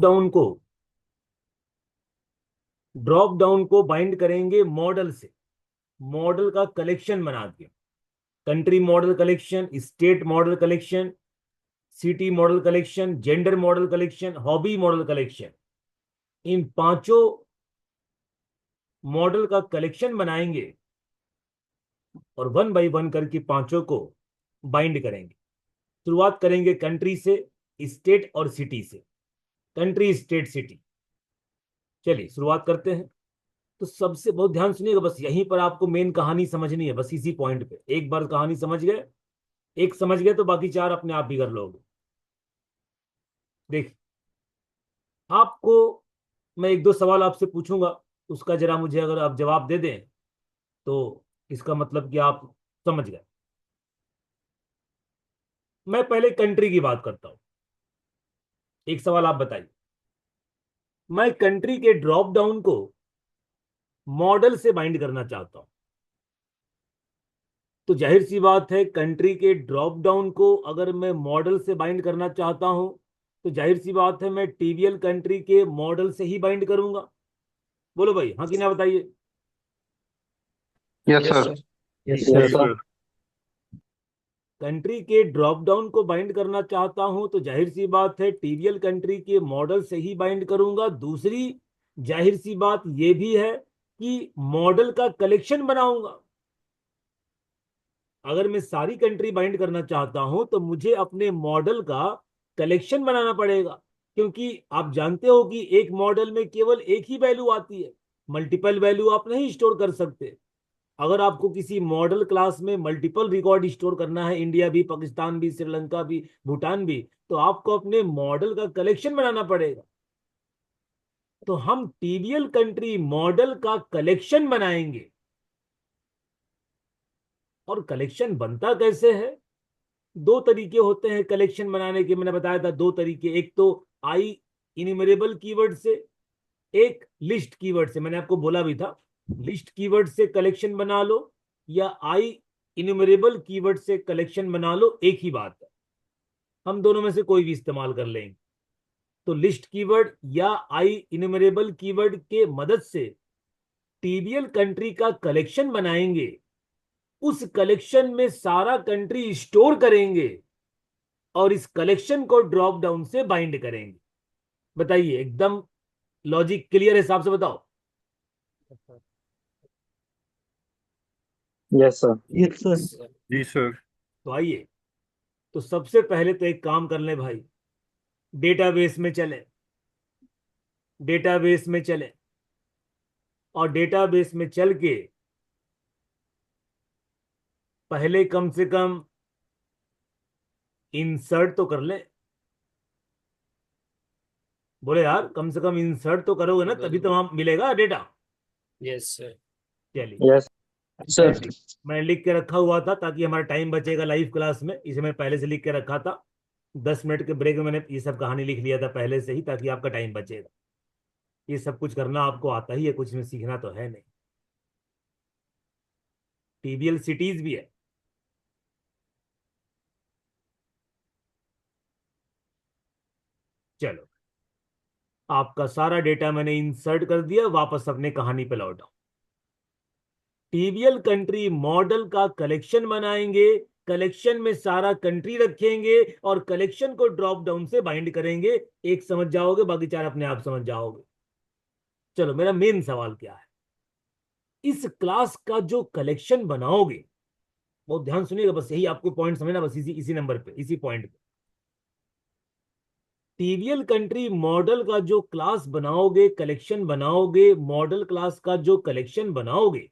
Down को drop down को bind करेंगे मॉडल से, मॉडल का कलेक्शन बना के। Country model collection, state model collection, city model collection, gender model collection, hobby model collection, इन पांचों मॉडल का कलेक्शन बनाएंगे और वन बाय वन करके पांचों को बाइंड करेंगे। शुरुआत करेंगे कंट्री से, स्टेट और सिटी से। Country, state, city. चलिए शुरुआत करते हैं। तो सबसे बहुत ध्यान सुनिएगा, बस यहीं पर आपको मेन कहानी समझनी है, बस इसी पॉइंट पे। एक बार कहानी समझ गए, एक समझ गए तो बाकी चार अपने आप ही कर लोगे। देखिए, आपको मैं एक दो सवाल आपसे पूछूंगा, उसका जरा मुझे अगर आप जवाब दे दें तो इसका मतलब कि आप समझ गए। मैं पहले कंट्री की बात करता हूं। एक सवाल आप बताइए। मैं कंट्री के ड्रॉप डाउन को मॉडल से बाइंड करना चाहता हूं। तो जाहिर सी बात है, कंट्री के ड्रॉप डाउन को अगर मैं मॉडल से बाइंड करना चाहता हूं तो जाहिर सी बात है मैं टीवीएल कंट्री के मॉडल से ही बाइंड करूंगा। बोलो भाई, हाँ कि ना बताइए। Yes yes sir. सर। जी, yes yes sir. Sir. Country के ड्रॉप डाउन को बाइंड करना चाहता हूं तो जाहिर सी बात है टीवीएल कंट्री के मॉडल से ही बाइंड करूंगा। दूसरी जाहिर सी बात यह भी है कि मॉडल का कलेक्शन बनाऊंगा। अगर मैं सारी कंट्री बाइंड करना चाहता हूं तो मुझे अपने मॉडल का कलेक्शन बनाना पड़ेगा, क्योंकि आप जानते हो कि एक मॉडल में केवल एक ही वैल्यू आती है, मल्टीपल वैल्यू आप नहीं स्टोर कर सकते। अगर आपको किसी मॉडल क्लास में मल्टीपल रिकॉर्ड स्टोर करना है, इंडिया भी, पाकिस्तान भी, श्रीलंका भी, भूटान भी, तो आपको अपने मॉडल का कलेक्शन बनाना पड़ेगा। तो हम टीवीएल कंट्री मॉडल का कलेक्शन बनाएंगे। और कलेक्शन बनता कैसे है? दो तरीके होते हैं कलेक्शन बनाने के, मैंने बताया था दो तरीके। एक तो आई इन्यूमरेबल कीवर्ड से, एक लिस्ट कीवर्ड से। मैंने आपको बोला भी था, लिस्ट कीवर्ड से कलेक्शन बना लो या आई इन्यूमरेबल कीवर्ड से कलेक्शन बना लो, एक ही बात है। हम दोनों में से कोई भी इस्तेमाल कर लेंगे। तो लिस्ट कीवर्ड या आई इन्यूमरेबल कीवर्ड के मदद से टीवीएल कंट्री का कलेक्शन बनाएंगे। उस कलेक्शन में सारा कंट्री स्टोर करेंगे और इस कलेक्शन को ड्रॉप डाउन से बाइंड करेंगे। बताइए, एकदम लॉजिक क्लियर हिसाब से बताओ। Yes sir. Yes sir. जी सर। तो आइए, तो सबसे पहले तो एक काम कर ले भाई, डेटाबेस में चले। डेटाबेस में चले और डेटाबेस में चल के पहले कम से कम इंसर्ट तो कर ले। बोले यार, कम से कम इंसर्ट तो करोगे ना, तभी तो वहां मिलेगा डेटा। Yes sir. चलिए, यस मैं सर। मैं लिख के रखा हुआ था ताकि हमारा टाइम बचेगा लाइव क्लास में, इसे मैं पहले से लिख के रखा था। 10 मिनट के ब्रेक में मैंने ये सब कहानी लिख लिया था पहले से ही, ताकि आपका टाइम बचेगा। ये सब कुछ करना आपको आता ही है, कुछ में सीखना तो है नहीं। टीबीएल सिटीज भी है। चलो, आपका सारा डेटा मैंने इंसर्ट कर दिया, वापस अपने कहानी पे लौटाओ। टीबीएल कंट्री मॉडल का कलेक्शन बनाएंगे, कलेक्शन में सारा कंट्री रखेंगे और कलेक्शन को ड्रॉप डाउन से बाइंड करेंगे। एक समझ जाओगे, बाकी चार अपने आप समझ जाओगे। चलो, मेरा मेन सवाल क्या है? इस क्लास का जो कलेक्शन बनाओगे, बहुत ध्यान सुनिएगा, बस यही आपको पॉइंट समझना, बस इसी इसी नंबर पे, इसी पॉइंट पे। टीवीएल कंट्री मॉडल का जो क्लास बनाओगे, कलेक्शन बनाओगे, मॉडल क्लास का जो कलेक्शन बनाओगे,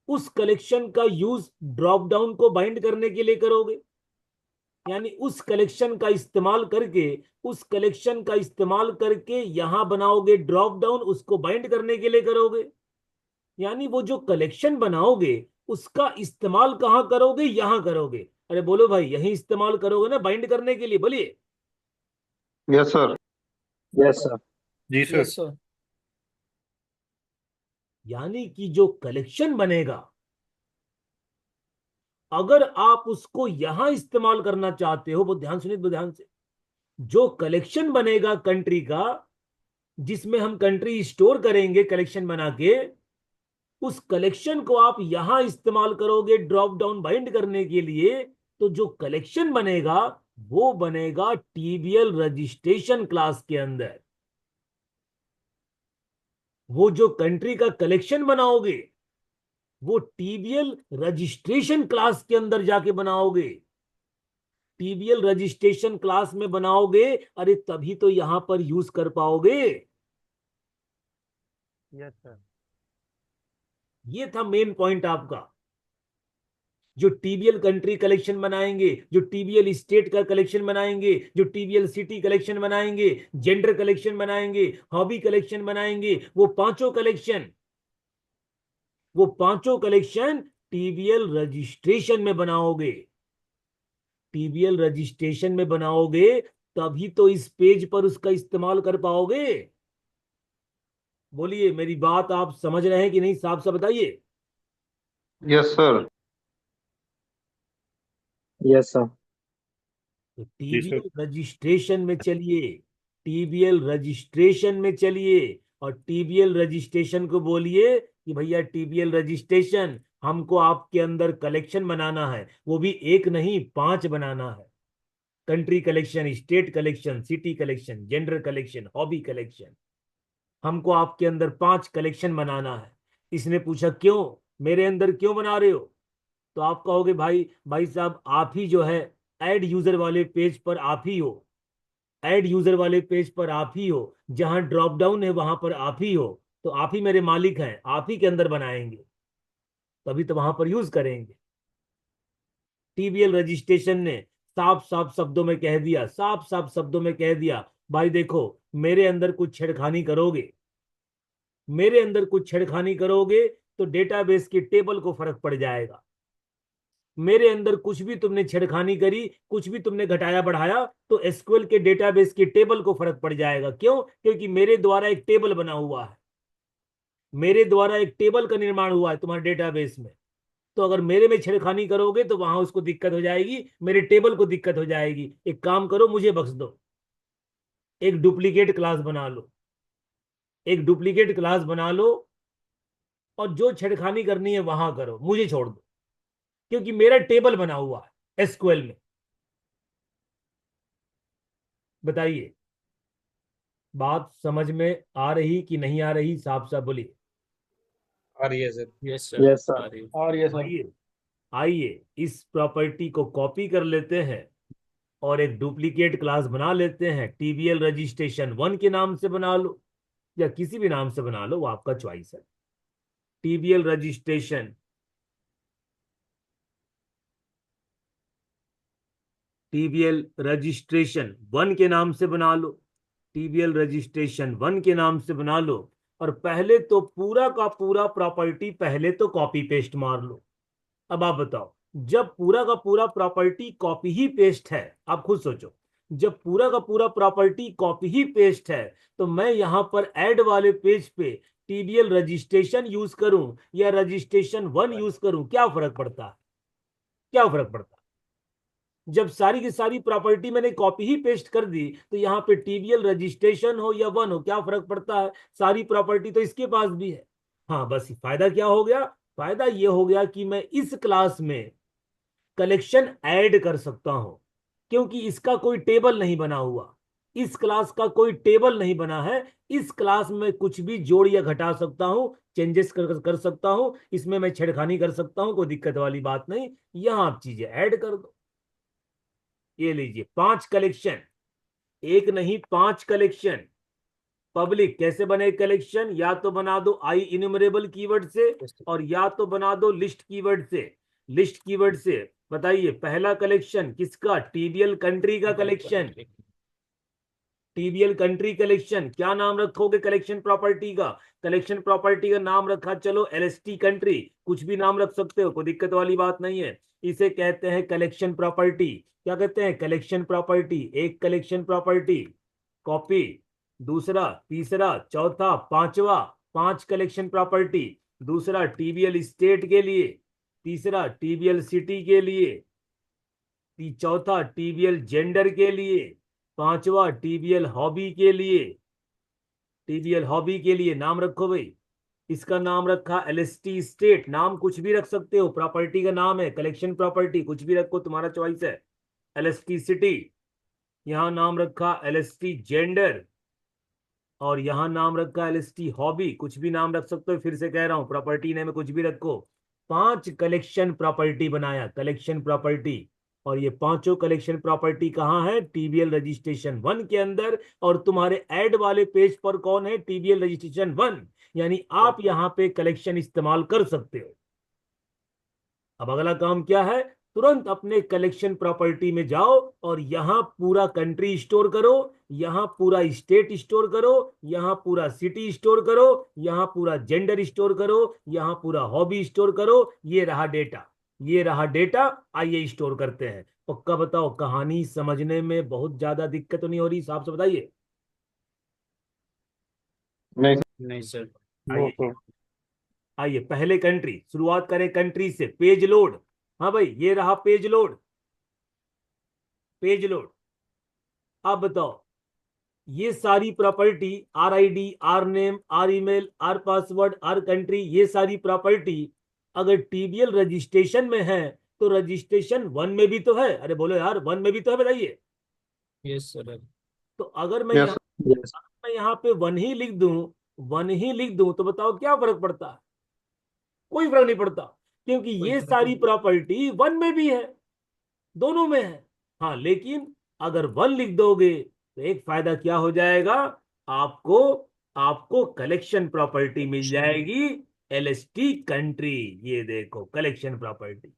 उस कलेक्शन का यूज ड्रॉप डाउन को बाइंड करने के लिए करोगे। यानी उस कलेक्शन का इस्तेमाल करके, उस कलेक्शन का इस्तेमाल करके यहां बनाओगे ड्रॉप डाउन, उसको बाइंड करने के लिए करोगे। यानी वो जो कलेक्शन बनाओगे उसका इस्तेमाल कहां करोगे? यहां करोगे। अरे बोलो भाई, यही इस्तेमाल करोगे ना बाइंड करने के लिए? बोलिए। Yes sir. Yes sir. जी सर। Yes sir. यानी कि जो कलेक्शन बनेगा, अगर आप उसको यहां इस्तेमाल करना चाहते हो, वो ध्यान सुनिए, वो ध्यान से, जो कलेक्शन बनेगा कंट्री का, जिसमें हम कंट्री स्टोर करेंगे कलेक्शन बना के, उस कलेक्शन को आप यहां इस्तेमाल करोगे ड्रॉप डाउन बाइंड करने के लिए। तो जो कलेक्शन बनेगा वो बनेगा टीबीएल रजिस्ट्रेशन क्लास के अंदर। वो जो कंट्री का कलेक्शन बनाओगे वो टीबीएल रजिस्ट्रेशन क्लास के अंदर जाके बनाओगे। टीबीएल रजिस्ट्रेशन क्लास में बनाओगे, अरे तभी तो यहां पर यूज कर पाओगे। Yes sir. ये था मेन पॉइंट आपका। जो टीबीएल कंट्री कलेक्शन बनाएंगे, जो टीबीएल स्टेट का कलेक्शन बनाएंगे, जो टीबीएल सिटी कलेक्शन बनाएंगे, जेंडर कलेक्शन बनाएंगे, हॉबी कलेक्शन बनाएंगे, वो पांचों कलेक्शन टीबीएल रजिस्ट्रेशन में बनाओगे। टीबीएल रजिस्ट्रेशन में बनाओगे तभी तो इस पेज पर उसका इस्तेमाल कर पाओगे। बोलिए, मेरी बात आप समझ रहे हैं कि नहीं? साफ साफ बताइए। Yes sir. Yes, sir. तो जी सर। टीबीएल रजिस्ट्रेशन में चलिए, टीबीएल रजिस्ट्रेशन में चलिए, और टीबीएल रजिस्ट्रेशन को बोलिए कि भैया टीबीएल रजिस्ट्रेशन, हमको आपके अंदर कलेक्शन बनाना है, वो भी एक नहीं 5 बनाना है। Country collection, state collection, city collection, gender collection, hobby collection, हमको आपके अंदर 5 कलेक्शन बनाना है। इसने पूछा क्यों, मेरे अंदर क्यों बना रहे हो? तो आप कहोगे भाई भाई साहब आप ही जो है ऐड यूजर वाले पेज पर आप ही हो, ऐड यूजर वाले पेज पर आप ही हो, जहां ड्रॉप डाउन है वहां पर आप ही हो, तो आप ही मेरे मालिक हैं, आप ही के अंदर बनाएंगे, तभी तो वहां पर यूज करेंगे। टीबीएल रजिस्ट्रेशन ने साफ साफ शब्दों में कह दिया, साफ साफ शब्दों में कह दिया, भाई देखो, मेरे अंदर कुछ छेड़खानी करोगे, मेरे अंदर कुछ छेड़खानी करोगे तो डेटाबेस की टेबल को फर्क पड़ जाएगा। मेरे अंदर कुछ भी तुमने छेड़खानी करी, कुछ भी तुमने घटाया बढ़ाया, तो एसक्यूएल के डेटाबेस की टेबल को फर्क पड़ जाएगा। क्यों? क्योंकि मेरे द्वारा एक टेबल बना हुआ है, मेरे द्वारा एक टेबल का निर्माण हुआ है तुम्हारे डेटाबेस में। तो अगर मेरे में छेड़खानी करोगे तो वहां उसको दिक्कत हो जाएगी, मेरे टेबल को दिक्कत हो जाएगी। एक काम करो, मुझे बख्श दो, एक डुप्लीकेट क्लास बना लो, एक डुप्लीकेट क्लास बना लो, और जो छेड़खानी करनी है वहां करो, मुझे छोड़ दो, क्योंकि मेरा टेबल बना हुआ है एसक्यूएल में। बताइए, बात समझ में आ रही कि नहीं आ रही? साफ साफ बोलिए। आ रही है sir. Yes, sir. Yes, sir. आ रही है। और यस सर। आइए, आइए इस प्रॉपर्टी को कॉपी कर लेते हैं और एक डुप्लीकेट क्लास बना लेते हैं। टीबीएल रजिस्ट्रेशन 1 के नाम से बना लो, या किसी भी नाम से बना लो, वो आपका चॉइस है। टीबीएल रजिस्ट्रेशन, टीबीएल रजिस्ट्रेशन 1 के नाम से बना लो, टीबीएल रजिस्ट्रेशन 1 के नाम से बना लो। और पहले तो पूरा का पूरा प्रॉपर्टी पहले तो कॉपी पेस्ट मार लो। अब आप बताओ, जब पूरा का पूरा प्रॉपर्टी कॉपी ही पेस्ट है, आप खुद सोचो, जब पूरा का पूरा प्रॉपर्टी कॉपी ही पेस्ट है, तो मैं यहां पर ऐड वाले पेज पे टीबीएल रजिस्ट्रेशन यूज करूं या रजिस्ट्रेशन 1 यूज करूं, क्या फर्क पड़ता है? क्या फर्क पड़ता है? जब सारी की सारी प्रॉपर्टी मैंने कॉपी ही पेस्ट कर दी, तो यहाँ पे टीबीएल रजिस्ट्रेशन हो या 1 हो, क्या फर्क पड़ता है? सारी प्रॉपर्टी तो इसके पास भी है। हाँ, बस फायदा क्या हो गया? फायदा ये हो गया कि मैं इस क्लास में कलेक्शन ऐड कर सकता हूं, क्योंकि इसका कोई टेबल नहीं बना हुआ, इस क्लास का कोई टेबल नहीं बना है। इस क्लास में कुछ भी जोड़ या घटा सकता हूं, चेंजेस कर सकता हूं, इसमें मैं छेड़खानी कर सकता हूं, कोई दिक्कत वाली बात नहीं। यहां आप चीजें ऐड कर दो। ये लीजिए 5 कलेक्शन, एक नहीं 5 कलेक्शन। पब्लिक कैसे बने कलेक्शन? या तो बना दो आई इन्यूमरेबल कीवर्ड से, और या तो बना दो लिस्ट कीवर्ड से। लिस्ट कीवर्ड से बताइए, पहला कलेक्शन किसका? टीबीएल कंट्री का कलेक्शन। टीबीएल कंट्री कलेक्शन, क्या नाम रखोगे कलेक्शन प्रॉपर्टी का? कलेक्शन प्रॉपर्टी का नाम रखा चलो एलएसटी कंट्री, कुछ भी नाम रख सकते हो, कोई दिक्कत वाली बात नहीं है। इसे कहते हैं कलेक्शन प्रॉपर्टी। क्या कहते हैं? Collection property. एक कलेक्शन प्रॉपर्टी कॉपी, दूसरा, तीसरा, चौथा, पांचवा, 5 कलेक्शन प्रॉपर्टी। दूसरा टीबीएल स्टेट के लिए, तीसरा टीबीएल सिटी के लिए, चौथा टीबीएल जेंडर के लिए, पांचवा टीबीएल हॉबी के लिए, टीबीएल हॉबी के लिए नाम रखो भाई। इसका नाम रखा एलएसटी स्टेट, नाम कुछ भी रख सकते हो, प्रॉपर्टी का नाम है, कलेक्शन प्रॉपर्टी कुछ भी रखो, तुम्हारा चॉइस है। एलएसटी सिटी, यहां नाम रखा एलएसटी जेंडर, और यहां नाम रखा एलएसटी हॉबी, कुछ भी नाम रख सकते हो, फिर से कह रहा हूं प्रॉपर्टी नेम में कुछ भी रखो। 5 कलेक्शन प्रॉपर्टी बनाया, कलेक्शन प्रॉपर्टी। और ये पांचों कलेक्शन प्रॉपर्टी कहाँ है? टीबीएल रजिस्ट्रेशन 1 के अंदर। और तुम्हारे ऐड वाले पेज पर कौन है? टीबीएल रजिस्ट्रेशन 1। यानी आप यहां पे कलेक्शन इस्तेमाल कर सकते हो। अब अगला काम क्या है? तुरंत अपने कलेक्शन प्रॉपर्टी में जाओ और यहां पूरा कंट्री स्टोर करो, यहां पूरा स्टेट स्टोर करो, यहां पूरा सिटी स्टोर करो, यहां पूरा जेंडर स्टोर करो, यहां पूरा हॉबी स्टोर करो। ये रहा डेटा, ये रहा डेटा। आइए स्टोर करते हैं। पक्का बताओ, कहानी समझने में बहुत ज्यादा दिक्कत तो नहीं हो रही? साहब से बताइए। नहीं नहीं सर। नो आइए, सर। आइए पहले कंट्री, शुरुआत करें कंट्री से। Page load. हाँ भाई, ये रहा पेज लोड, पेज लोड। अब बताओ, ये सारी property, R I D, R name, R email, R password, R country, ये सारी प्रॉपर्टी अगर टीबीएल रजिस्ट्रेशन में है तो रजिस्ट्रेशन 1 में भी तो है। अरे बोलो यार, 1 में भी तो है, बताइए। Yes sir. तो अगर मैं यस यहाँ, यस। मैं यहाँ पे 1 ही लिख दूं, 1 ही लिख दूं, तो बताओ क्या फर्क पड़ता है? कोई फर्क नहीं पड़ता, क्योंकि कोई ये फर्क सारी नहीं। प्रॉपर्टी 1 में भी है, दोनों में है। हाँ, लेकिन अगर 1 लिख दोगे तो एक फायदा क्या हो जाएगा? आपको, आपको कलेक्शन प्रॉपर्टी मिल जाएगी, एलएसटी कंट्री। ये देखो कलेक्शन प्रॉपर्टी।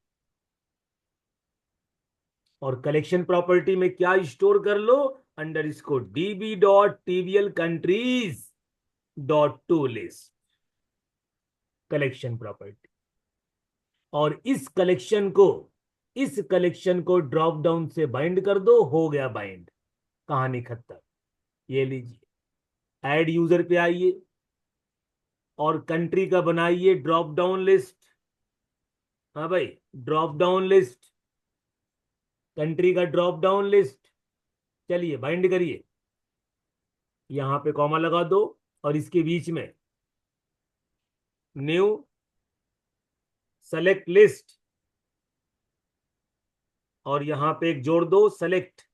और कलेक्शन प्रॉपर्टी में क्या स्टोर कर लो? अंडर इसको db.tbl countries dot to list, collection property. और इस कलेक्शन को ड्रॉप डाउन से बाइंड कर दो, हो गया बाइंड, कहानी खत्म। ये लीजिए, ऐड यूजर पे आइए और कंट्री का बनाइए ड्रॉप डाउन लिस्ट। हाँ भाई, ड्रॉप डाउन लिस्ट, कंट्री का ड्रॉप डाउन लिस्ट। चलिए बाइंड करिए, यहां पे कॉमा लगा दो और इसके बीच में न्यू सेलेक्ट लिस्ट, और यहां पे एक जोड़ दो सेलेक्ट,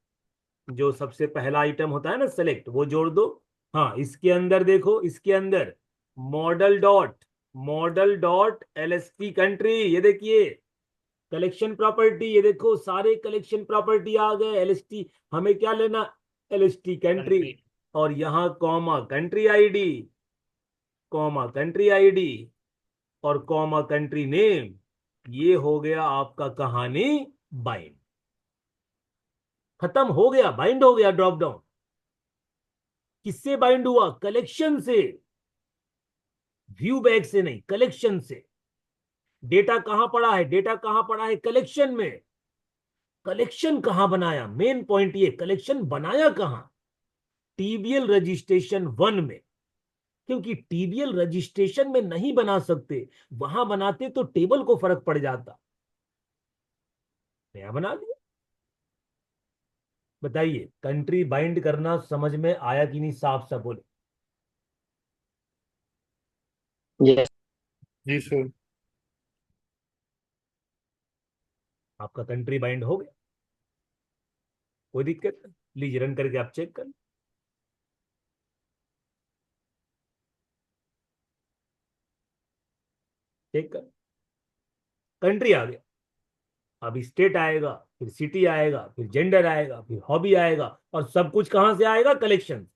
जो सबसे पहला आइटम होता है ना सेलेक्ट, वो जोड़ दो। हाँ, इसके अंदर देखो, इसके अंदर मॉडल डॉट एलएसटी कंट्री, ये देखिए कलेक्शन प्रॉपर्टी, ये देखो सारे कलेक्शन प्रॉपर्टी आ गए एलएसटी। हमें क्या लेना? LST country. कंट्री। और यहां comma country ID, comma country ID, और कॉमा कंट्री नेम। ये हो गया आपका कहानी बाइंड। खत्म हो गया, बाइंड हो गया ड्रॉप डाउन। किससे बाइंड हुआ? कलेक्शन से, व्यू बैग से नहीं, कलेक्शन से। डेटा कहां पड़ा है? डेटा कहां पड़ा है? कलेक्शन में। कलेक्शन कहां बनाया? मेन पॉइंट ये, कलेक्शन बनाया कहां? टीबीएल रजिस्ट्रेशन 1 में। क्योंकि टीबीएल रजिस्ट्रेशन में नहीं बना सकते, वहां बनाते तो टेबल को फर्क पड़ जाता। नया बना दिया। बताइए, कंट्री बाइंड करना समझ में आया कि नहीं? साफ साफ बोले। यस। जी सर। आपका कंट्री बाइंड हो गया, कोई दिक्कत नहीं। लीजिए रन करके आप चेक कर, चेक कर, कंट्री आ गया। अब स्टेट आएगा, फिर सिटी आएगा, फिर जेंडर आएगा, फिर हॉबी आएगा, और सब कुछ कहां से आएगा? कलेक्शन।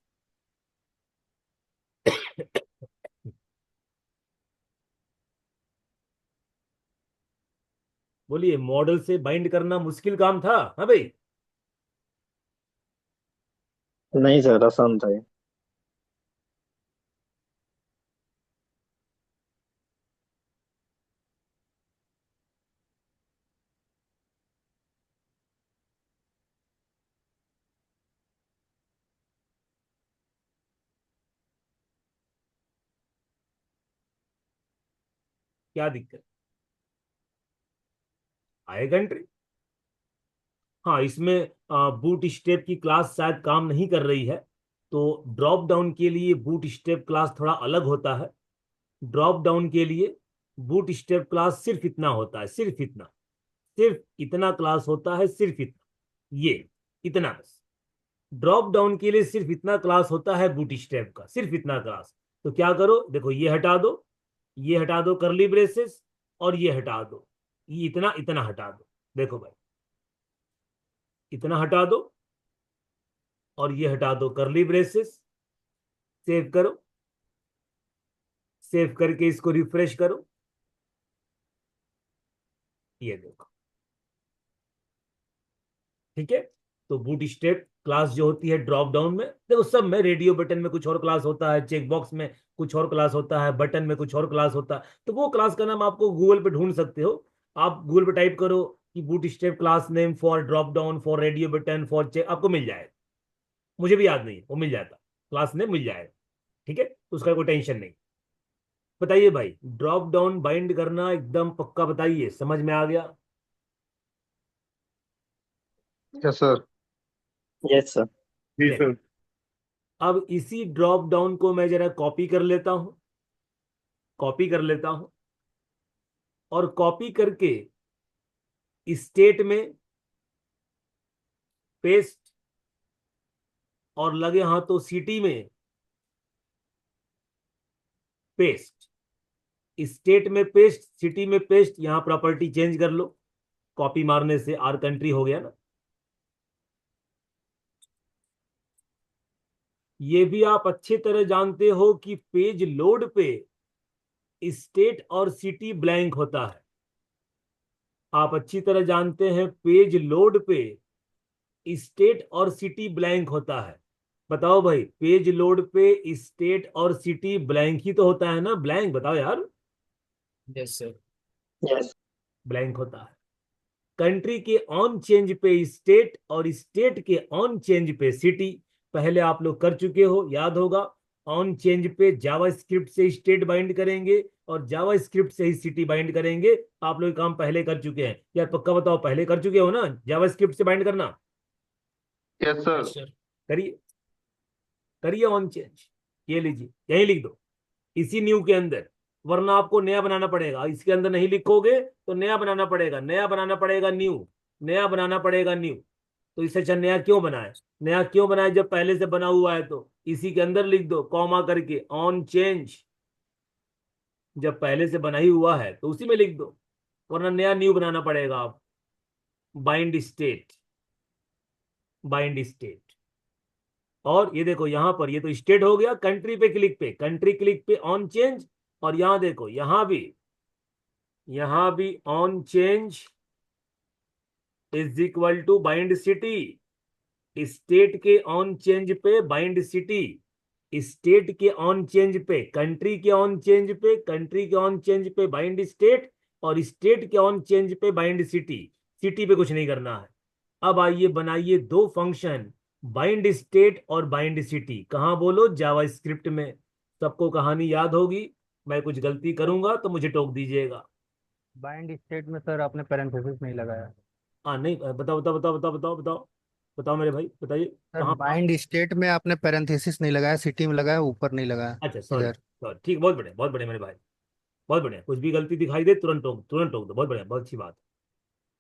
बोलिए, मॉडल से बाइंड करना मुश्किल काम था? हाँ भाई। नहीं सर, आसान था ये। क्या दिक्कत? आए कंट्री, हाँ, इसमें बूट स्टेप की क्लास शायद काम नहीं कर रही है, तो ड्रॉप डाउन के लिए बूट स्टेप क्लास थोड़ा अलग होता है। ड्रॉप डाउन के लिए बूट स्टेप क्लास सिर्फ इतना होता है, सिर्फ इतना क्लास होता है, सिर्फ इतना, ये इतना बस। ड्रॉप डाउन के लिए सिर्फ इतना क्लास होता है बूट स्टेप का, सिर्फ इतना क्लास। तो क्या करो, देखो ये हटा दो, ये हटा दो करली ब्रेसेस, और ये हटा दो, ये इतना इतना हटा दो। देखो भाई, इतना हटा दो और ये हटा दो करली ब्रेसेस। सेव करो, सेव करके इसको रिफ्रेश करो, ये देखो, ठीक है। तो बूट स्टेप क्लास जो होती है ड्रॉप डाउन में, देखो सब में, रेडियो बटन में कुछ और क्लास होता है, चेक बॉक्स में कुछ और क्लास होता है, बटन में कुछ और क्लास होता है। तो वो क्लास का नाम आपको गूगल पे ढूंढ सकते हो। आप गूगल पे टाइप करो कि bootstrap class name for drop down for radio button for check, आपको मिल जाएगा। मुझे भी याद नहीं है, वो मिल जाता, क्लास नेम मिल जाएगा, ठीक है। तो उसका कोई टेंशन नहीं। बताइए भाई, ड्रॉप डाउन बाइंड करना एकदम पक्का बताइए, समझ में आ गया? Yes sir. Yes sir. जी ले, सर। अब इसी ड्रॉप डाउन को मैं जरा कॉपी कर लेता हूं, कॉपी कर लेता हूं, और कॉपी करके स्टेट में पेस्ट, और लगे हाथों सिटी में पेस्ट। स्टेट में पेस्ट, सिटी में पेस्ट, यहां प्रॉपर्टी चेंज कर लो, कॉपी मारने से आर कंट्री हो गया ना। ये भी आप अच्छी तरह जानते हो कि पेज लोड पे स्टेट और सिटी ब्लैंक होता है। आप अच्छी तरह जानते हैं पेज लोड पे स्टेट और सिटी ब्लैंक होता है। बताओ भाई, पेज लोड पे स्टेट और सिटी ब्लैंक ही तो होता है ना, ब्लैंक, बताओ यार। Yes, sir. यस। ब्लैंक होता है। कंट्री के ऑन चेंज पे स्टेट और स्टेट के ऑन चेंज पे सिटी, पहले आप लोग कर चुके हो, याद होगा। ऑन चेंज पे जावा स्क्रिप्ट से स्टेट बाइंड करेंगे और जावा स्क्रिप्ट से ही सिटी बाइंड करेंगे। आप लोग काम पहले कर चुके हैं यार, पक्का बताओ, पहले कर चुके हो ना जावा स्क्रिप्ट से बाइंड करना? Yes sir. Yes, sir. करिए, करिए ऑन चेंज, ये लीजिए, यही लिख दो इसी न्यू के अंदर, वरना आपको नया बनाना पड़ेगा। इसके अंदर नहीं लिखोगे तो नया बनाना पड़ेगा, नया बनाना पड़ेगा न्यू, नया बनाना पड़ेगा न्यू। तो इससे अच्छा नया क्यों बनाए, नया क्यों बनाए जब पहले से बना हुआ है? तो इसी के अंदर लिख दो कॉमा करके ऑन चेंज, जब पहले से बना ही हुआ है तो उसी में लिख दो, वरना नया न्यू बनाना पड़ेगा आप। Bind state, bind state. और ये देखो यहां पर, ये तो स्टेट हो गया, कंट्री पे क्लिक पे, कंट्री क्लिक पे ऑन चेंज, और यहां देखो यहां भी on change is equal to bind city. State के ऑन चेंज पे बाइंड सिटी, स्टेट के ऑन चेंज पे कंट्री के ऑन चेंज पे, कंट्री के ऑन चेंज पे बाइंड स्टेट, और स्टेट के ऑन चेंज पे बाइंड सिटी। सिटी पे कुछ नहीं करना है। अब आइए बनाइए दो फंक्शन, बाइंड स्टेट और बाइंड सिटी। कहाँ बोलो, जावा स्क्रिप्ट में। सबको कहानी याद होगी, मैं कुछ गलती करूंगा तो मुझे टोक दीजिएगा। बाइंड स्टेट में सर आपने पैरेंथेसिस नहीं लगाया। हाँ नहीं, बताओ बताओ बताओ बताओ बताओ बताओ, बताओ मेरे भाई, बताइए सर कहाँ। बाइंड स्टेट में आपने पैरेंथेसिस नहीं लगाया, सिटी में लगाया, ऊपर नहीं लगाया। अच्छा, सॉरी इधर। सॉरी, ठीक, बहुत बढ़िया, बहुत बढ़िया मेरे भाई, बहुत बढ़िया। कुछ भी गलती दिखाई दे तुरंत टोक, तुरंत टोक दो, बहुत बढ़िया, बहुत अच्छी बात।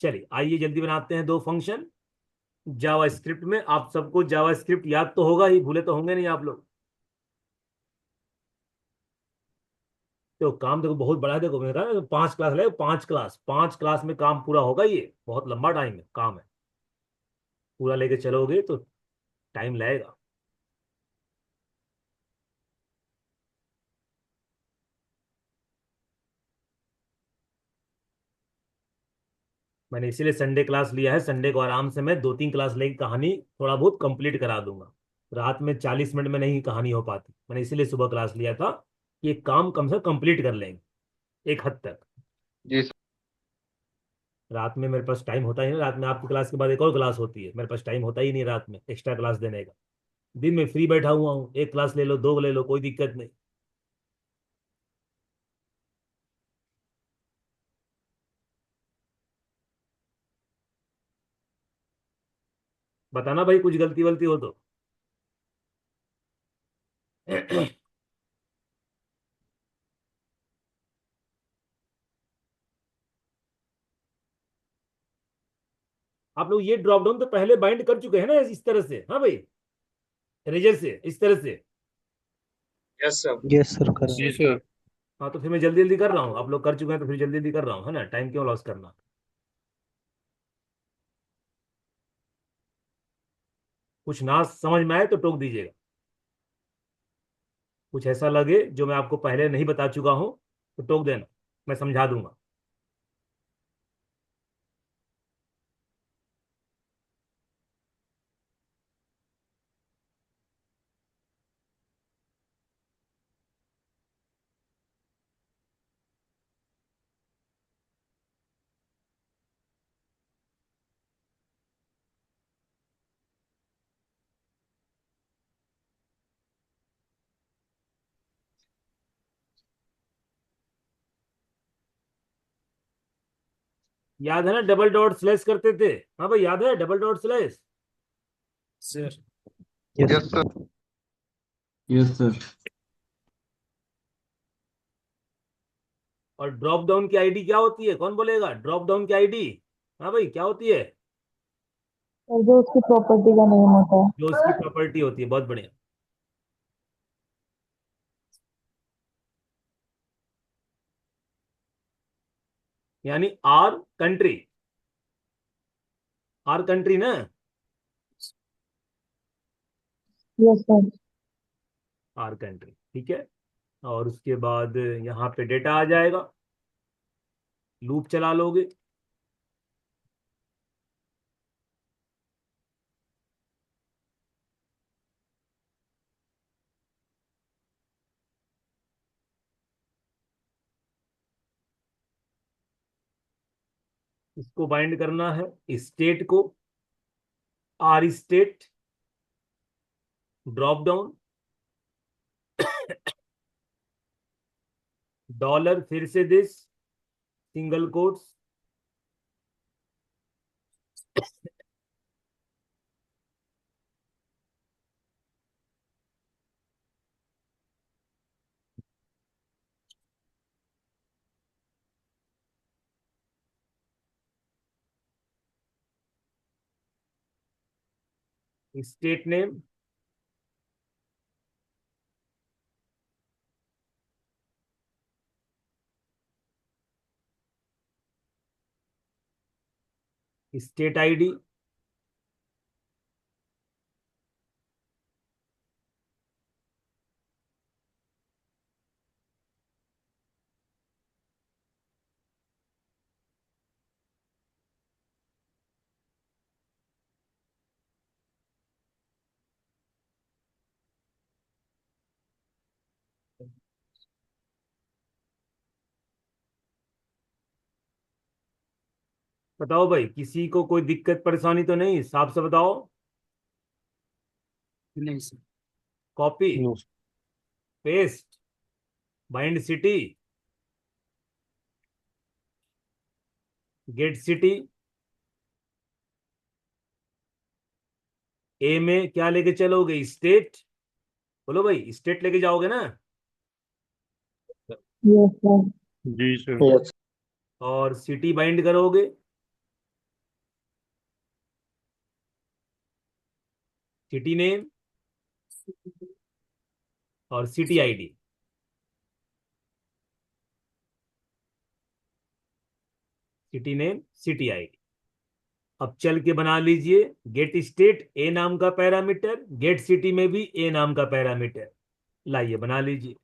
चलिए आइए जल्दी बनाते हैं दो फंक्शन जावा स्क्रिप्ट में। आप सबको जावा स्क्रिप्ट याद तो होगा ही, भूले तो होंगे नहीं आप लोग। तो काम देखो बहुत बड़ा है, देखो मैंने कहा ना, 5 क्लास लगे, 5 क्लास, 5 क्लास में काम पूरा होगा, ये बहुत लंबा टाइम है, काम है, पूरा लेके चलोगे तो टाइम लगेगा। मैंने इसीलिए संडे क्लास लिया है, संडे को आराम से मैं 2-3 क्लास लेके कहानी थोड़ा बहुत कंप्लीट करा दूंगा। रात में 40 मिनट में नहीं कहानी हो पाती, मैंने इसीलिए सुबह क्लास लिया था कि ये काम कम से कम कंप्लीट कर लेंगे एक हद तक। जी सर। रात में मेरे पास टाइम होता ही नहीं, रात में आपकी क्लास के बाद एक और क्लास होती है, मेरे पास टाइम होता ही नहीं रात में एक्स्ट्रा क्लास देने का। दिन में फ्री बैठा हुआ हूँ, एक क्लास ले लो, दो ले लो, कोई दिक्कत नहीं। बताना भाई कुछ गलती वलती हो तो। आप लोग ये ड्रॉप डाउन तो पहले बाइंड कर चुके हैं ना इस तरह से, हाँ भाई, रेजर से इस तरह से। Yes, sir. यस सर कर जी सर। हाँ तो फिर मैं जल्दी जल्दी कर रहा हूँ, आप लोग कर चुके हैं तो फिर जल्दी जल्दी कर रहा हूँ, है ना, टाइम क्यों लॉस करना। कुछ ना समझ में आए तो टोक दीजिएगा, कुछ ऐसा लगे जो मैं आपको पहले नहीं बता चुका हूँ तो टोक देना, मैं समझा दूंगा। याद है ना डबल डॉट स्लैश करते थे, हाँ भाई याद है double dot slash. Sir. Yes yes sir. Yes sir. और ड्रॉप डाउन की आईडी क्या होती है, कौन बोलेगा, ड्रॉप डाउन की आईडी, हाँ भाई क्या होती है। और जो उसकी प्रॉपर्टी का नेम होता है। जो उसकी प्रॉपर्टी होती है, बहुत बढ़िया। यानी आर कंट्री, आर कंट्री ना, यस सर। आर कंट्री, ठीक है। और उसके बाद यहाँ पे डेटा आ जाएगा, लूप चला लोगे। इसको बाइंड करना है स्टेट को, R state drop down dollar, फिर से this single quotes state name, state ID, बताओ भाई किसी को कोई दिक्कत परेशानी तो नहीं, साफ से बताओ। नहीं sir. Copy, no paste, bind city, get city. A में क्या लेके चलोगे, स्टेट, बोलो भाई स्टेट लेके जाओगे ना। Yes sir. जी सर। यस और सिटी बाइंड करोगे, सिटी नेम और city ID, city name city ID. अब चल के बना लीजिए गेट स्टेट ए नाम का पैरामीटर, गेट सिटी में भी ए नाम का पैरामीटर, लाइए बना लीजिए।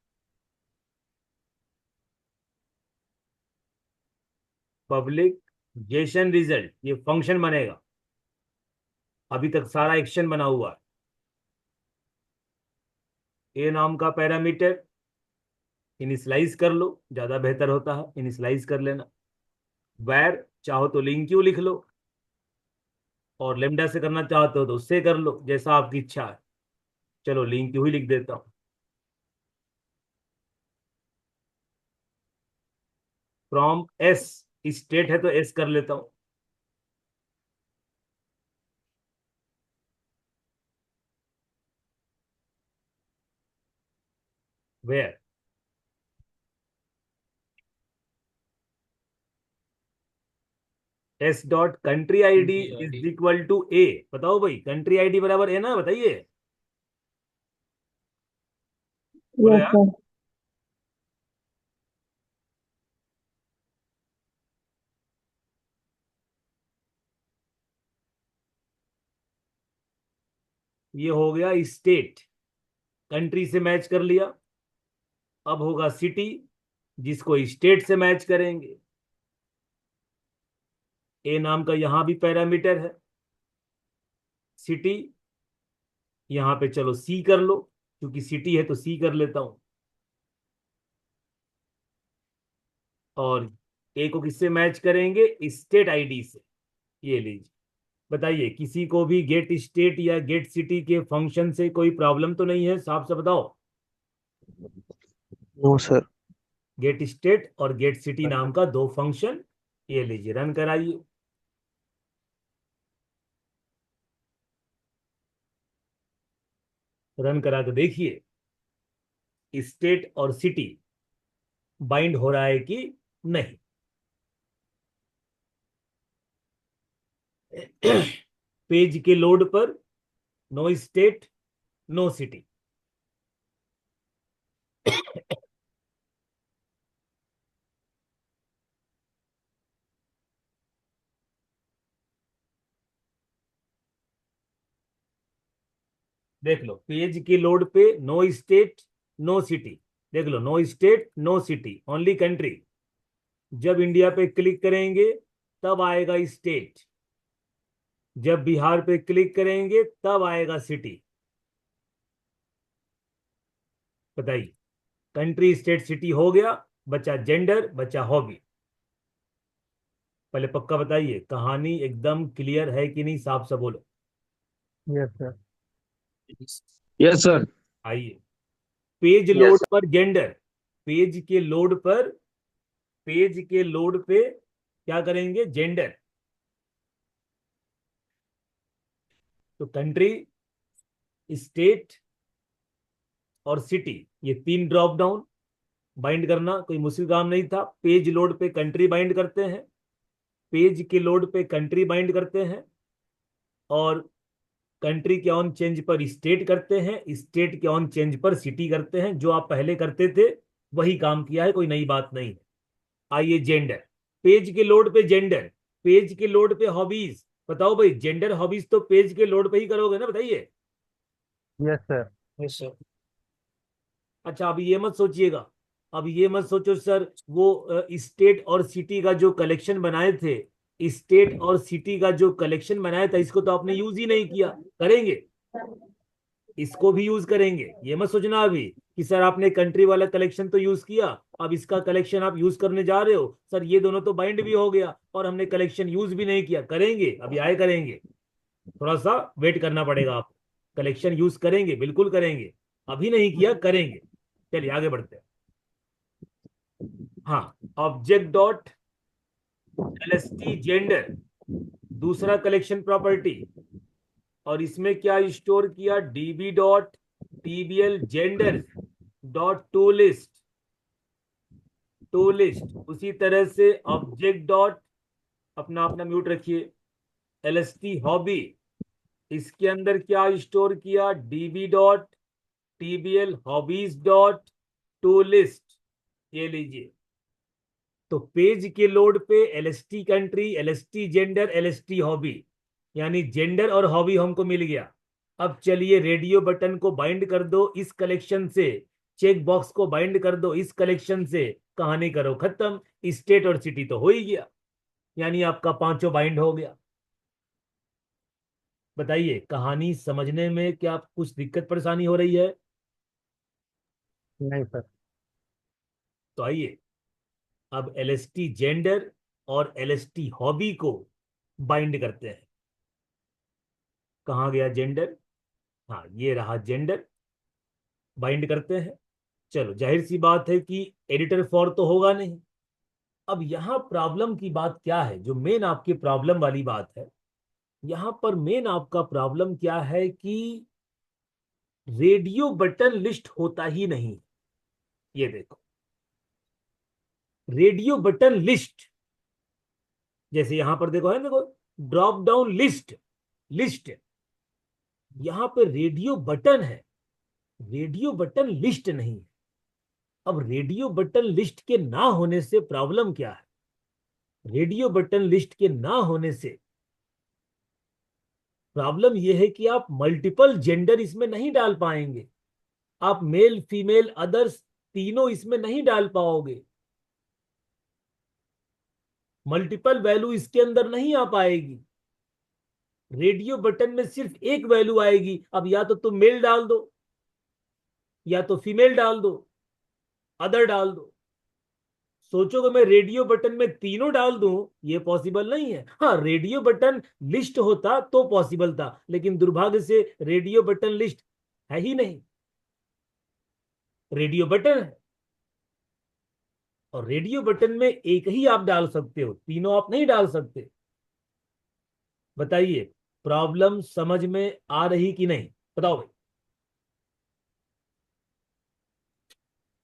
पब्लिक जेसन रिजल्ट, ये फंक्शन बनेगा, अभी तक सारा एक्शन बना हुआ है। ए नाम का पैरामीटर इनिशलाइज कर लो, ज्यादा बेहतर होता है इनिशलाइज कर लेना। वैर चाहो तो लिंक क्यू लिख लो, और लेमडा से करना चाहते हो तो उससे कर लो, जैसा आपकी इच्छा है। चलो लिंक क्यू ही लिख देता हूँ। फ्रॉम एस, स्टेट है तो एस कर लेता हूँ। Where S dot country ID is equal to A. बताओ भाई, कंट्री आईडी बराबर है ना, बताइए। बोलो Yes, यार। sir. ये हो गया स्टेट, कंट्री से मैच कर लिया। अब होगा सिटी, जिसको स्टेट से मैच करेंगे। ए नाम का यहां भी पैरामीटर है। सिटी, यहां पे चलो सी कर लो, क्योंकि सिटी है तो सी कर लेता हूं। और ए को किससे मैच करेंगे? स्टेट आईडी से। ये लीजिए। बताइए, किसी को भी गेट स्टेट या गेट सिटी के फंक्शन से कोई प्रॉब्लम तो नहीं है? साफ से बताओ। No, sir. गेट स्टेट और गेट सिटी नाम का दो फंक्शन। ये लीजिए, रन कराइए। रन करा के देखिए स्टेट और सिटी बाइंड हो रहा है कि नहीं। पेज के लोड पर नो स्टेट नो सिटी। देख लो, पेज के लोड पे नो स्टेट नो सिटी। देख लो, no state no city, only country. जब इंडिया पे क्लिक करेंगे तब आएगा स्टेट, जब बिहार पे क्लिक करेंगे तब आएगा सिटी। बताइए, कंट्री स्टेट सिटी हो गया, बचा जेंडर, बचा हॉबी। पहले पक्का बताइए, कहानी एकदम क्लियर है कि नहीं? साफ से बोलो। Yes sir. Yes sir. आइए, पेज लोड पर जेंडर, पेज के लोड पर, पेज के लोड पे क्या करेंगे? जेंडर। तो कंट्री, स्टेट और सिटी, ये तीन ड्रॉप डाउन बाइंड करना कोई मुश्किल काम नहीं था। पेज लोड पे कंट्री बाइंड करते हैं, पेज के लोड पे कंट्री बाइंड करते हैं, और कंट्री के ऑन चेंज पर स्टेट करते हैं, स्टेट के ऑन चेंज पर सिटी करते हैं। जो आप पहले करते थे वही काम किया है, कोई नई बात नहीं है। आइए, जेंडर, पेज के लोड पे जेंडर, पेज के लोड पे हॉबीज। बताओ भाई, जेंडर हॉबीज तो पेज के लोड पे ही करोगे ना? बताइए। Yes sir. Yes, sir. अच्छा, अभी ये मत सोचिएगा, अब ये मत सोचो सर वो स्टेट और सिटी का जो कलेक्शन बनाए थे, स्टेट और सिटी का जो कलेक्शन बनाया था, इसको तो आपने यूज ही नहीं किया। करेंगे, इसको भी यूज करेंगे। ये मत सोचना अभी कि सर आपने कंट्री वाला कलेक्शन तो यूज किया, अब इसका कलेक्शन आप यूज करने जा रहे हो। सर ये दोनों तो बाइंड भी हो गया और हमने कलेक्शन यूज भी नहीं किया। करेंगे, अभी आए करेंगे। थोड़ा सा वेट करना पड़ेगा आपको। कलेक्शन यूज करेंगे, बिल्कुल करेंगे। अभी नहीं किया, करेंगे। चलिए आगे बढ़ते हैं। हाँ, ऑब्जेक्ट डॉट एलएसटी जेंडर, दूसरा कलेक्शन प्रॉपर्टी। और इसमें क्या स्टोर किया? DB dot TBL gender dot to list, to list. उसी तरह से ऑब्जेक्ट डॉट, अपना अपना म्यूट रखिए, एलएसटी हॉबी, इसके अंदर क्या स्टोर किया? DB dot TBL hobbies dot to list. ये लीजिए। तो पेज के लोड पे LST country, LST gender, LST hobby, यानी जेंडर और हॉबी हमको मिल गया। अब चलिए, रेडियो बटन को बाइंड कर दो इस कलेक्शन से, चेक बॉक्स को बाइंड कर दो इस कलेक्शन से, कहानी करो खत्म। स्टेट और सिटी तो हो ही गया, यानी आपका पांचों बाइंड हो गया। बताइए, कहानी समझने में क्या कुछ दिक्कत परेशानी हो रही है? नहीं सर। तो आइए, अब एलएसटी जेंडर और एलएसटी हॉबी को बाइंड करते हैं। कहाँ गया जेंडर? हाँ, ये रहा जेंडर। बाइंड करते हैं। चलो, जाहिर सी बात है कि एडिटर फॉर तो होगा नहीं। अब यहां प्रॉब्लम की बात क्या है? जो मेन आपकी प्रॉब्लम वाली बात है, यहां पर मेन आपका प्रॉब्लम क्या है कि रेडियो बटन लिस्ट होता ही नहीं। ये देखो, रेडियो बटन लिस्ट, जैसे यहां पर देखो है, देखो ड्रॉप डाउन लिस्ट, लिस्ट, यहां पे रेडियो बटन है, रेडियो बटन लिस्ट नहीं है। अब रेडियो बटन लिस्ट के ना होने से प्रॉब्लम क्या है? रेडियो बटन लिस्ट के ना होने से प्रॉब्लम यह है कि आप मल्टीपल जेंडर इसमें नहीं डाल पाएंगे, आप मेल फीमेल अदर्स तीनों इसमें नहीं डाल पाओगे, मल्टीपल वैल्यू इसके अंदर नहीं आ पाएगी। रेडियो बटन में सिर्फ एक वैल्यू आएगी। अब या तो तुम मेल डाल दो, या तो फीमेल डाल दो, अदर डाल दो। सोचोगे मैं रेडियो बटन में तीनों डाल दूं, ये पॉसिबल नहीं है। हाँ, रेडियो बटन लिस्ट होता तो पॉसिबल था, लेकिन दुर्भाग्य से रेडियो बटन लिस्ट है ही नहीं, रेडियो बटन है। और रेडियो बटन में एक ही आप डाल सकते हो, तीनों आप नहीं डाल सकते। बताइए, प्रॉब्लम समझ में आ रही कि नहीं? बताओ भाई।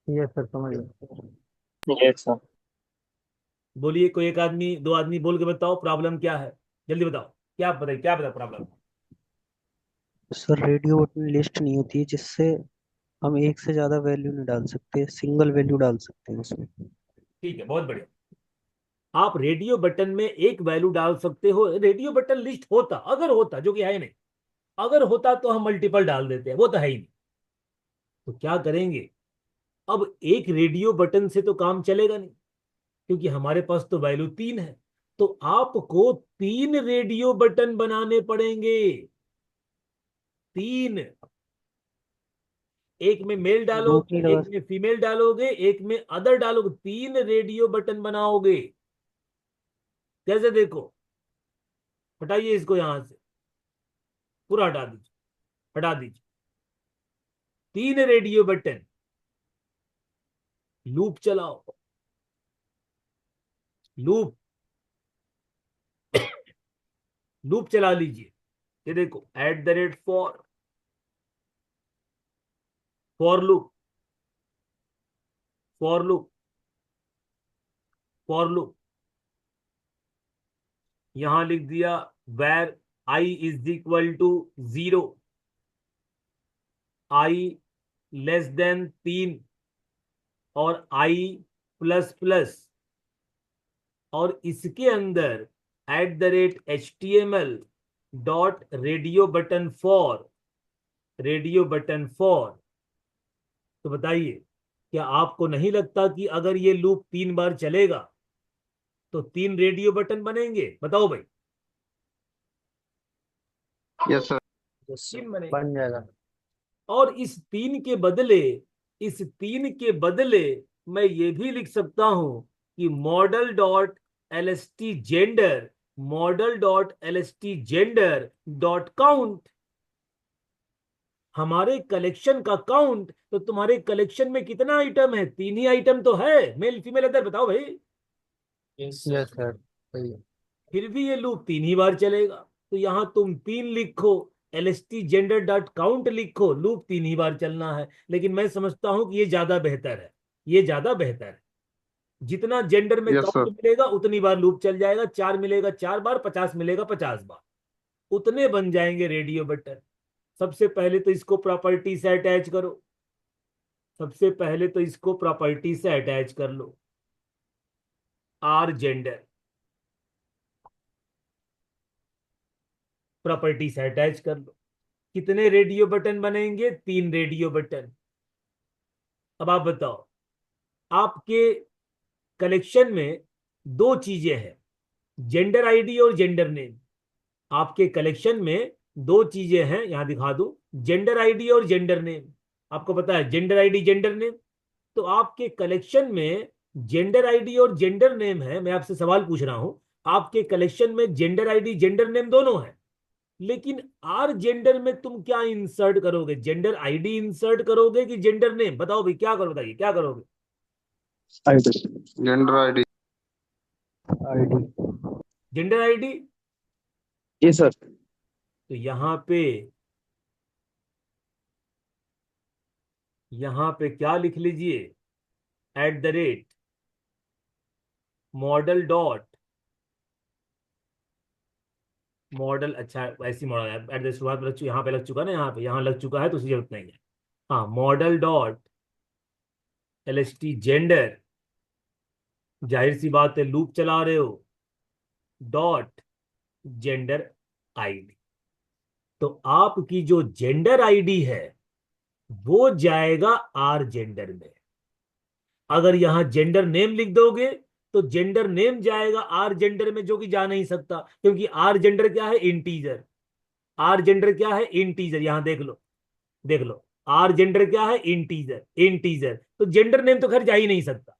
यस सर, समझ गए। Yes, sir. बोलिए, कोई एक आदमी दो आदमी बोल के बताओ प्रॉब्लम क्या है, जल्दी बताओ। क्या बताइए, क्या बता problem? Sir radio button list नहीं होती है जिससे हम एक से ज्यादा वैल्यू नहीं डाल सकते, सिंगल वैल्यू डाल सकते हैं उसमें। ठीक है, बहुत बढ़िया। आप रेडियो बटन में एक वैल्यू डाल सकते हो। रेडियो बटन लिस्ट होता, अगर होता, जो कि है नहीं, अगर होता तो हम मल्टीपल डाल देते हैं, वो तो है ही नहीं। तो क्या करेंगे? अब एक रेडियो बटन से तो काम चलेगा नहीं, क्योंकि हमारे पास तो वैल्यू 3 है। तो आपको 3 रेडियो बटन बनाने पड़ेंगे, 3। एक में मेल लूप डालोगे, नहीं लगा एक में फीमेल डालोगे, एक में अदर डालोगे, 3 रेडियो बटन बनाओगे। कैसे? देखो, हटाइए इसको यहां से, पूरा हटा दीजिए, हटा दीजिए। 3 रेडियो बटन, लूप चलाओ, लूप, लूप चला लीजिए। ये देखो, @, for loop, for loop, for loop. यहां लिख दिया where I is equal to 0, I less than 3 और I प्लस प्लस, और इसके अंदर @HTML dot radio button for, radio button for. तो बताइए, क्या आपको नहीं लगता कि अगर ये लूप 3 बार चलेगा तो 3 रेडियो बटन बनेंगे? बताओ भाई। Yes, sir. 3 बनेंगे। बन जाएगा। और इस 3 के बदले, इस 3 के बदले मैं ये भी लिख सकता हूं कि model dot LST gender, model dot LST gender dot count. हमारे कलेक्शन का काउंट, तो तुम्हारे कलेक्शन में कितना आइटम है? 3 ही आइटम तो है, मेल फीमेल अदर। बताओ भाई। Yes, yes sir. सर, सही है। फिर भी ये लूप 3 ही बार चलेगा। तो यहां तुम 3 लिखो, LST जेंडर डॉट काउंट लिखो, लूप 3 ही बार चलना है। लेकिन मैं समझता हूं कि ये ज्यादा बेहतर है, ये ज्यादा बेहतर है। जितना जेंडर में Yes, काउंट sir. मिलेगा उतनी बार लूप चल जाएगा। 4 मिलेगा 4 बार, 50 मिलेगा 50 बार, उतने बन जाएंगे रेडियो बटन। सबसे पहले तो इसको प्रॉपर्टी से अटैच करो, सबसे पहले तो इसको प्रॉपर्टी से अटैच कर लो। R जेंडर, प्रॉपर्टी से अटैच कर लो। कितने रेडियो बटन बनेंगे? 3 रेडियो बटन। अब आप बताओ, आपके कलेक्शन में 2 चीजें हैं, जेंडर आईडी और जेंडर नेम। आपके कलेक्शन में 2 चीजें हैं, यहां दिखा दूं, जेंडर आईडी और जेंडर नेम। आपको पता है जेंडर आईडी जेंडर नेम। तो आपके कलेक्शन में जेंडर आईडी और जेंडर नेम है। मैं आपसे सवाल पूछ रहा हूं, आपके कलेक्शन में जेंडर आईडी जेंडर नेम दोनों है, लेकिन आर जेंडर में तुम क्या इंसर्ट करोगे? जेंडर आईडी इंसर्ट करोगे कि जेंडर नेम? बताओ भाई, क्या करो, बताइए क्या करोगे? Gender ID. ID. Gender ID. जी सर। तो यहां पे क्या लिख लीजिए? @, मॉडल डॉट मॉडल, अच्छा ऐसी मॉडल एट द शुरुआत में यहाँ पे लग चुका ना, यहाँ लग चुका है तो उसकी जरूरत नहीं है। हाँ, मॉडल डॉट LST जेंडर, जाहिर सी बात है लूप चला रहे हो, डॉट जेंडर आईडी। तो आपकी जो जेंडर आईडी है वो जाएगा आर जेंडर में। अगर यहां जेंडर नेम लिख दोगे तो जेंडर नेम जाएगा आर जेंडर में, जो कि जा नहीं सकता, क्योंकि आर जेंडर क्या है? इंटीजर। आर जेंडर क्या है? इंटीजर। यहां देख लो, देख लो, आर जेंडर क्या है? इंटीजर। इंटीजर तो जेंडर नेम तो खैर जा ही नहीं सकता,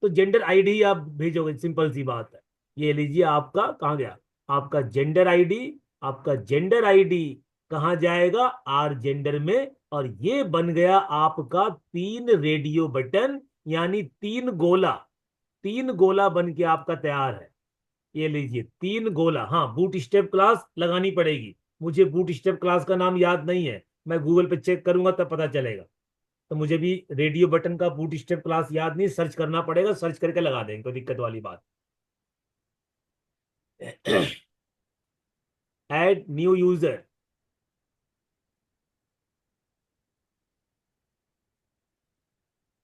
तो जेंडर आईडी आप भेजोगे, सिंपल सी बात है। ये लीजिए, आपका कहाँ गया? आपका जेंडर आईडी, आपका जेंडर आईडी कहाँ जाएगा? आर जेंडर में। और ये बन गया आपका 3 रेडियो बटन, यानी 3 गोला। 3 गोला बन के आपका तैयार है। ये लीजिए 3 गोला। हाँ, बूट स्टेप क्लास लगानी पड़ेगी। मुझे बूट स्टेप क्लास का नाम याद नहीं है, मैं गूगल पे चेक करूंगा तब पता चलेगा। तो मुझे भी रेडियो बटन का बूट स्टेप क्लास याद नहीं, सर्च करना पड़ेगा, सर्च करके लगा देंगे, कोई दिक्कत वाली बात। ऐड न्यू यूजर,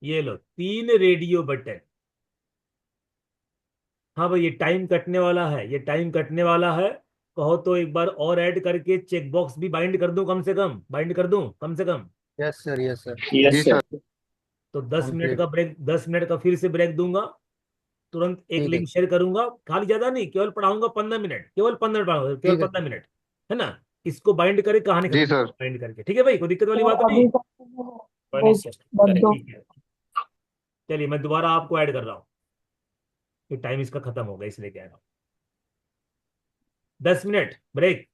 ये लो 3 रेडियो बटन। हाँ भाई, ये टाइम कटने वाला है, ये टाइम कटने वाला है। कहो तो एक बार और ऐड करके चेक बॉक्स भी बाइंड कर दूं, कम से कम बाइंड कर दूं कम से कम। Yes sir, yes sir. Yes, जी sir. सर। तो 10 मिनट कंप्लीट। का ब्रेक, 10 मिनट का फिर से ब्रेक दूंगा। तुरंत एक ठीक है, लिंक शेयर करूंगा, खाली ज्यादा नहीं, केवल पढ़ाऊंगा 15 मिनट, केवल 15 पढ़ाऊंगा, केवल ठीक है। 15 मिनट, है ना। इसको बाइंड करे, कहानी जी खत्म, सर। बाइंड करके, ठीक है भाई, कोई दिक्कत वाली बात तो नहीं। अभी तक चलिए रख दो। ठीक है। चलिए मैं दोबारा आपको ऐड कर रहा हूँ, टाइम इसका खत्म हो गया इसलिए कह रहा हूँ। 10 मिनट ब्रेक।